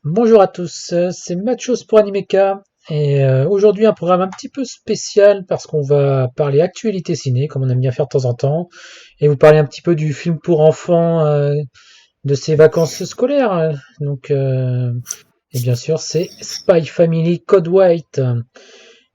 Bonjour à tous, c'est Mathios pour Animeka et aujourd'hui un programme un petit peu spécial parce qu'on va parler actualité ciné comme on aime bien faire de temps en temps et vous parler un petit peu du film pour enfants de ces vacances scolaires. Et bien sûr c'est Spy Family Code White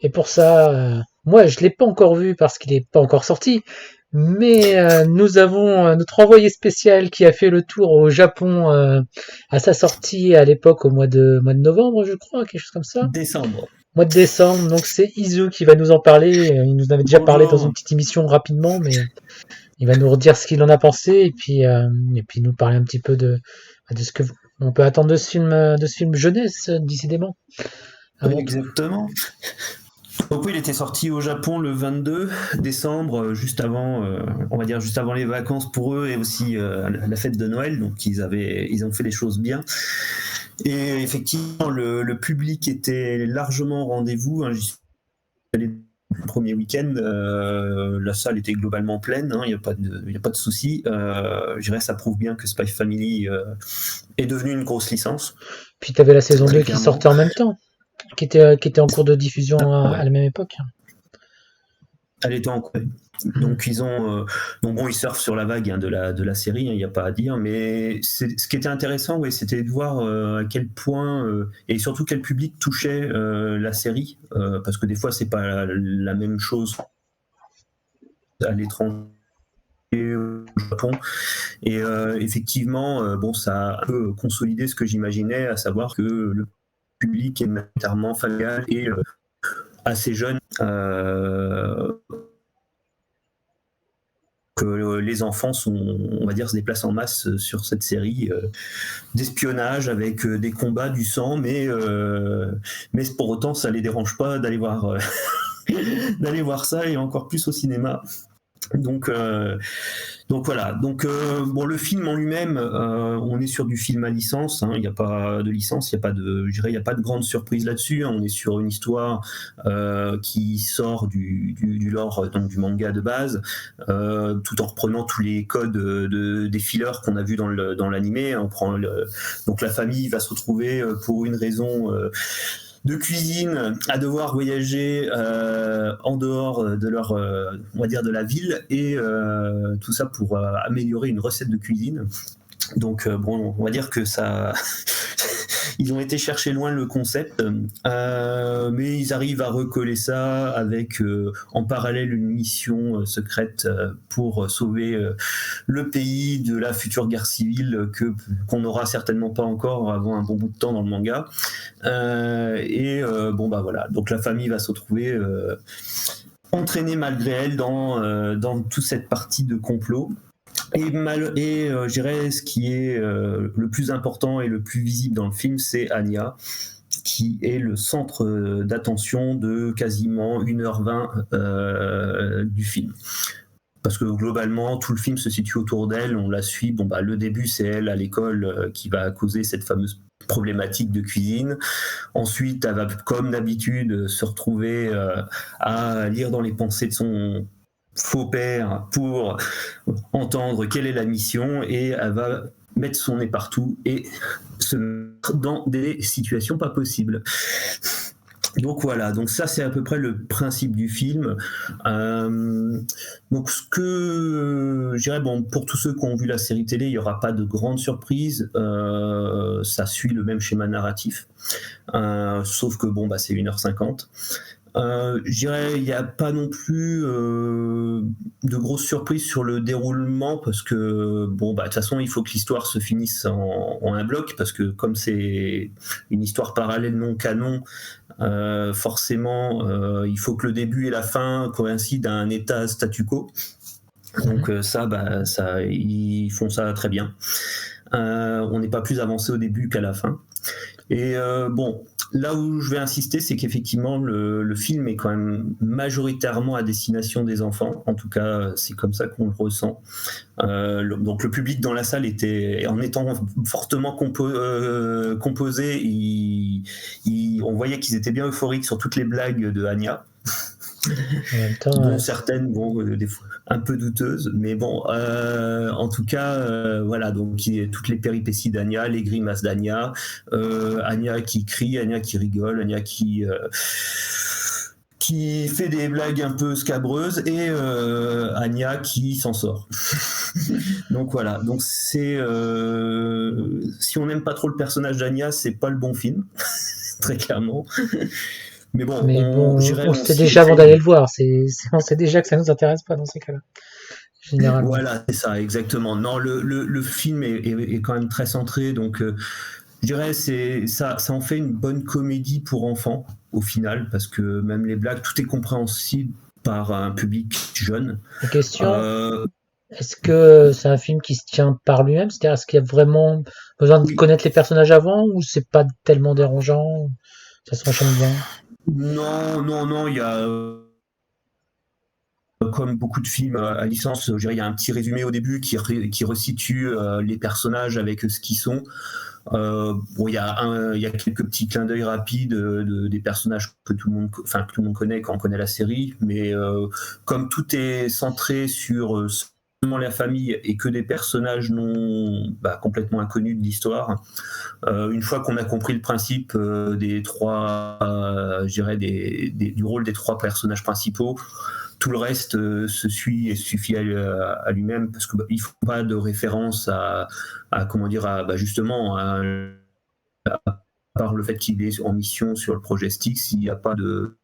et pour ça moi je l'ai pas encore vu parce qu'il est pas encore sorti mais nous avons notre envoyé spécial qui a fait le tour au Japon à sa sortie à l'époque au mois de novembre, je crois, quelque chose comme ça. Décembre. Mois de décembre, donc c'est Izu qui va nous en parler. Il nous avait déjà parlé dans une Bonjour. petite émission rapidement, mais il va nous redire ce qu'il en a pensé et puis nous parler un petit peu de ce que on peut attendre de ce film jeunesse, décidément. Avant tout. Exactement. Donc oui, il était sorti au Japon le 22 décembre, juste avant, on va dire juste avant les vacances pour eux et aussi la fête de Noël. Donc ils ont fait les choses bien. Et effectivement, le public était largement au rendez-vous, hein. J'y suis allé le premier week-end, la salle était globalement pleine, hein, il y a pas de souci. Je dirais ça prouve bien que Spy Family est devenu une grosse licence, Puis tu avais la saison très 2 qui clairement. sortait en même temps, qui était en cours de diffusion à Ouais. la même époque. Elle était en cours. Donc donc bon, ils surfent sur la vague, hein, de la série, il n'y a pas à dire. Mais ce qui était intéressant, ouais, c'était de voir à quel point et surtout quel public touchait la série, parce que des fois c'est pas la même chose à l'étranger, au Japon. Et effectivement, bon, ça a un peu consolidé ce que j'imaginais, à savoir que le public est majoritairement familial et assez jeune. Que les enfants on va dire, se déplacent en masse sur cette série d'espionnage avec des combats, du sang, mais pour autant ça les dérange pas d'aller voir d'aller voir ça et encore plus au cinéma. Donc, euh, donc voilà. Donc bon, le film en lui-même, on est sur du film à licence, hein. Il n'y a pas de licence, il n'y a pas de, je dirais, il y a pas de grande surprise là-dessus, hein. On est sur une histoire qui sort du lore, donc du manga de base, tout en reprenant tous les codes des fillers qu'on a vu dans l'animé. On prend donc la famille va se retrouver pour une raison de cuisine à devoir voyager en dehors de leur, on va dire, de la ville, et tout ça pour améliorer une recette de cuisine. Donc bon, on va dire que ça, ils ont été chercher loin le concept, mais ils arrivent à recoller ça avec en parallèle une mission secrète pour sauver le pays de la future guerre civile qu'on n'aura certainement pas encore avant un bon bout de temps dans le manga. Bon bah voilà, donc la famille va se retrouver entraînée malgré elle dans toute cette partie de complot. Je dirais ce qui est le plus important et le plus visible dans le film, c'est Anya, qui est le centre d'attention de quasiment 1h20 du film. Parce que globalement, tout le film se situe autour d'elle, on la suit. Bon, bah, le début, c'est elle à l'école qui va causer cette fameuse problématique de cuisine. Ensuite, elle va, comme d'habitude, se retrouver à lire dans les pensées de son faux père pour entendre quelle est la mission, et elle va mettre son nez partout et se mettre dans des situations pas possibles. Donc voilà, donc ça c'est à peu près le principe du film. Donc ce que je dirais, bon, pour tous ceux qui ont vu la série télé, il n'y aura pas de grande surprise. Ça suit le même schéma narratif, sauf que bon, bah, c'est 1h50. Je dirais, il n'y a pas non plus de grosses surprises sur le déroulement, parce que bon, bah, de toute façon, il faut que l'histoire se finisse en un bloc, parce que comme c'est une histoire parallèle non canon, forcément, il faut que le début et la fin coïncident à un état statu quo. Donc ça, ils font ça très bien. On n'est pas plus avancé au début qu'à la fin. Et bon, là où je vais insister, c'est qu'effectivement, le film est quand même majoritairement à destination des enfants. En tout cas, c'est comme ça qu'on le ressent. Donc le public dans la salle était, en étant fortement composé, on voyait qu'ils étaient bien euphoriques sur toutes les blagues de Anya. En même temps, dont certaines, bon, des fois un peu douteuses, mais bon, en tout cas, voilà, donc toutes les péripéties d'Anya, les grimaces d'Anya, Anya qui crie, Anya qui rigole, Anya qui fait des blagues un peu scabreuses et Anya qui s'en sort. Donc voilà, donc c'est si on n'aime pas trop le personnage d'Anya, c'est pas le bon film, très clairement. Mais bon, mais bon, j'irais on on sait s'y déjà avant essaye. d'aller le voir. On sait déjà que ça nous intéresse pas dans ces cas-là, généralement. Voilà, c'est ça, exactement. Non, le film est quand même très centré, donc je dirais ça en fait une bonne comédie pour enfants au final, parce que même les blagues, tout est compréhensible par un public jeune. La question, Euh, est-ce que c'est un film qui se tient par lui-même? C'est-à-dire, est-ce qu'il y a vraiment besoin de oui, connaître les personnages avant ou c'est pas tellement dérangeant? Ça s'enchaîne bien. non, non, non, il y a comme beaucoup de films à licence, je dirais, il y a un petit résumé au début qui resitue les personnages avec ce qu'ils sont. Bon, il y a quelques petits clins d'œil rapides des personnages que tout le monde connaît quand on connaît la série, mais comme tout est centré sur seulement la famille et que des personnages non complètement inconnus de l'histoire, une fois qu'on a compris le principe des trois, je dirais du rôle des trois personnages principaux, tout le reste se suit et suffit à lui-même parce qu'il ne faut pas de référence à comment dire, justement, par le fait qu'il est en mission sur le projet Styx, il n'y a pas de.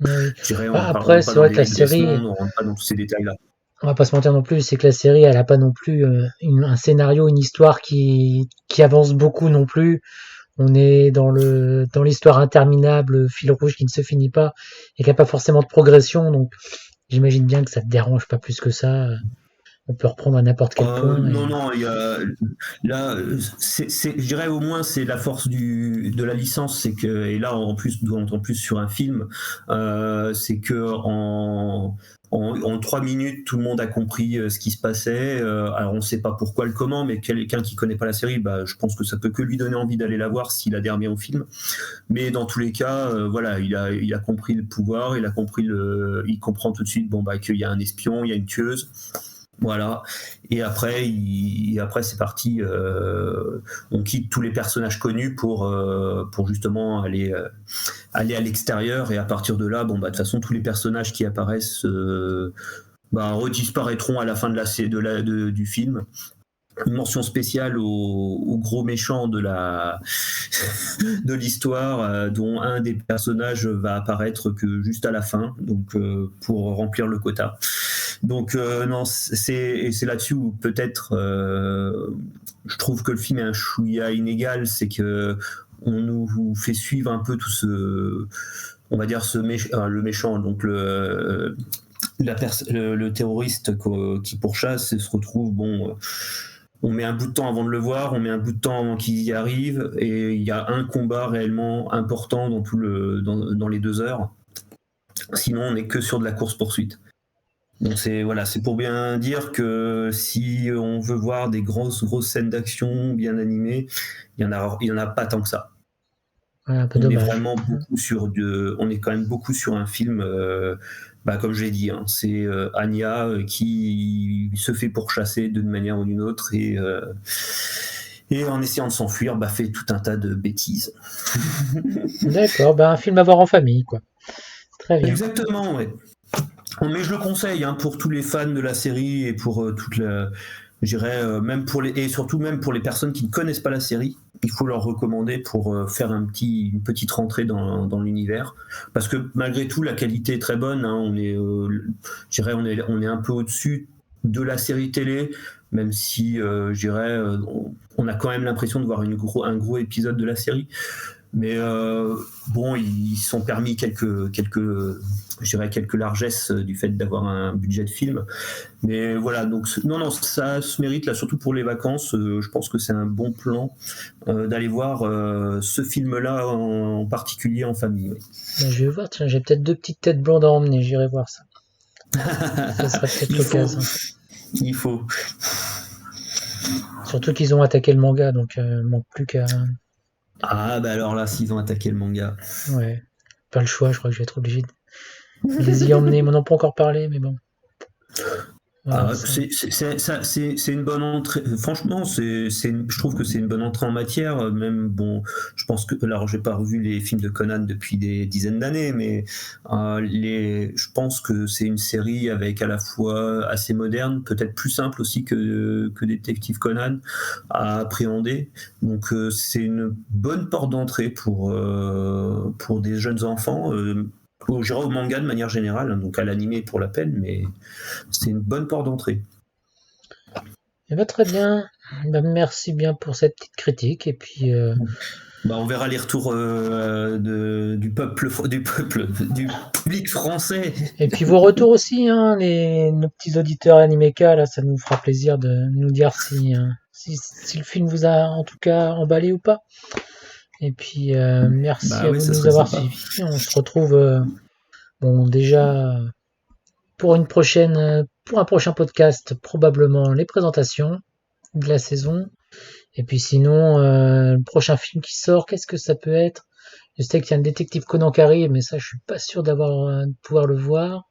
Oui. Je dirais, Bah, on ne après, rentre pas c'est dans vrai que la l'Éric Desmond, série, on ne rentre pas dans tous ces détails-là. on va pas se mentir non plus, c'est que la série, elle a pas non plus un scénario, une histoire qui avance beaucoup non plus. On est dans l'histoire interminable, fil rouge qui ne se finit pas et qui a pas forcément de progression. Donc, j'imagine bien que ça te dérange pas plus que ça. On peut reprendre à n'importe quel point. Non, non, là, je dirais au moins c'est la force de la licence, c'est que, et là en plus, en plus sur un film, c'est que en 3 minutes, tout le monde a compris ce qui se passait. Alors on ne sait pas pourquoi le comment, mais quelqu'un qui connaît pas la série, je pense que ça peut que lui donner envie d'aller la voir s'il adhère bien au film. Mais dans tous les cas, voilà, il a compris le pouvoir, il comprend tout de suite, bon qu'il y a un espion, il y a une tueuse. Voilà. Et après, après c'est parti. On quitte tous les personnages connus pour justement aller à l'extérieur. Et à partir de là, de toute façon, tous les personnages qui apparaissent redisparaîtront à la fin du film. Une mention spéciale au gros méchant de l'histoire, dont un des personnages va apparaître que juste à la fin, donc pour remplir le quota. Donc non, c'est là-dessus où peut-être je trouve que le film est un chouïa inégal, c'est que on nous fait suivre un peu tout on va dire le méchant, donc le terroriste qui pourchasse et se retrouve on met un bout de temps avant de le voir, on met un bout de temps avant qu'il y arrive, et il y a un combat réellement important dans les 2 heures. Sinon, on n'est que sur de la course-poursuite. Donc c'est pour bien dire que si on veut voir des grosses scènes d'action bien animées, il y en a pas tant que ça. Ouais, un peu On est dommage. vraiment on est quand même beaucoup sur un film, comme je l'ai dit, hein, c'est Anya qui se fait pourchasser d'une manière ou d'une autre et en essayant de s'enfuir, fait tout un tas de bêtises. D'accord, un film à voir en famille, quoi. Très bien. Exactement, ouais. Mais je le conseille pour tous les fans de la série et pour je dirais même et surtout même pour les personnes qui ne connaissent pas la série, il faut leur recommander pour faire une petite rentrée dans l'univers, parce que malgré tout la qualité est très bonne. Hein, je dirais on est un peu au-dessus de la série télé, même si je dirais on a quand même l'impression de voir un gros épisode de la série. Mais ils se sont permis quelques largesses du fait d'avoir un budget de film. Mais voilà, donc non, ça se mérite là, surtout pour les vacances. Je pense que c'est un bon plan d'aller voir ce film-là en particulier en famille. Oui. Je vais voir, tiens, j'ai peut-être 2 petites têtes blondes à emmener, j'irai voir ça. Ça serait peut-être l'occasion. Il faut. Surtout qu'ils ont attaqué le manga, donc manque plus qu'à. Ah alors là, s'ils ont attaqué le manga. Ouais. Pas le choix, je crois que je vais être obligé Les y emmener, on n'en a pas encore parlé, mais bon. Voilà, Ah, ça. c'est une bonne entrée. Franchement, je trouve que c'est une bonne entrée en matière. Même bon, je pense que là, j'ai pas revu les films de Conan depuis des dizaines d'années, mais je pense que c'est une série avec à la fois assez moderne, peut-être plus simple aussi que Détective Conan à appréhender. Donc c'est une bonne porte d'entrée pour des jeunes enfants. Je dirais au manga de manière générale, hein, donc à l'animé pour la peine, mais c'est une bonne porte d'entrée. Eh ben, très bien. Ben, merci bien pour cette petite critique. Et puis, Bah, on verra les retours du public français. vos retours aussi, hein, nos petits auditeurs Animeka, là, ça nous fera plaisir de nous dire si le film vous a en tout cas emballé ou pas. Et puis, merci Bah à oui, vous de ça nous serait avoir sympa. suivis. On se retrouve, bon, déjà pour pour un prochain podcast, probablement les présentations de la saison. Et puis sinon, le prochain film qui sort, qu'est-ce que ça peut être? Je sais qu'il y a un détective Conan qui arrive, mais ça, je suis pas sûr de pouvoir le voir.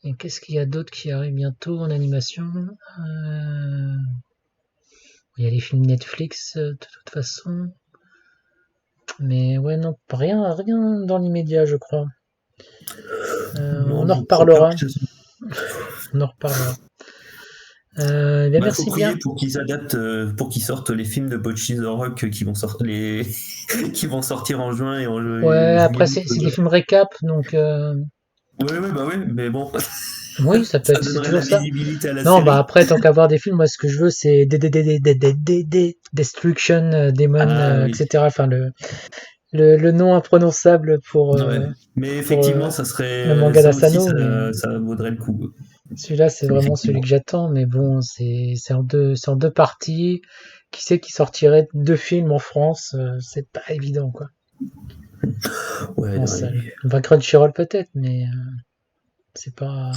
Et qu'est-ce qu'il y a d'autre qui arrive bientôt en animation? Euh, Il y a les films Netflix de toute façon. Mais ouais, non, rien dans l'immédiat, je crois. Non, On en je crois pas reparlera. que ça. On en reparlera. Bien Bah, il faut merci bien. prier pour qu'ils adaptent, pour qu'ils sortent les films de Bocchi The Rock qui vont sortir qui vont sortir en juin et en Ouais, juillet. après c'est des films récap, donc Oui, oui, bah oui, mais bon, oui, ça c'est donnerait toujours la ça. visibilité à la Non, bah série. après, tant qu'à voir des films, moi ce que je veux c'est Destruction, Demon, Ah oui. etc. Enfin le nom imprononçable Ouais. Mais pour effectivement, le manga ça aussi, d'Asano, mais ça vaudrait le coup. celui-là c'est vraiment celui Effectivement. que j'attends. Mais bon, c'est en deux parties. Qui sait qui sortirait deux films en France? C'est pas évident quoi. Ouais, En non, salle. Enfin Crunchyroll peut-être, mais c'est pas,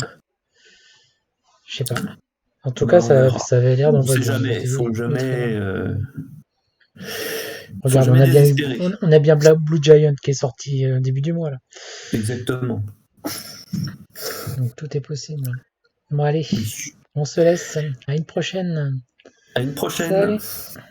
je sais pas. En tout cas, bah, on verra. ça avait l'air On sait jamais. d'envoyer du très loin. Faut Regarde, jamais désespérer. on a bien Blue Giant qui est sorti début du mois là. Exactement. Donc tout est possible. Bon allez, Oui. on se laisse. À une prochaine. À une prochaine. Salut.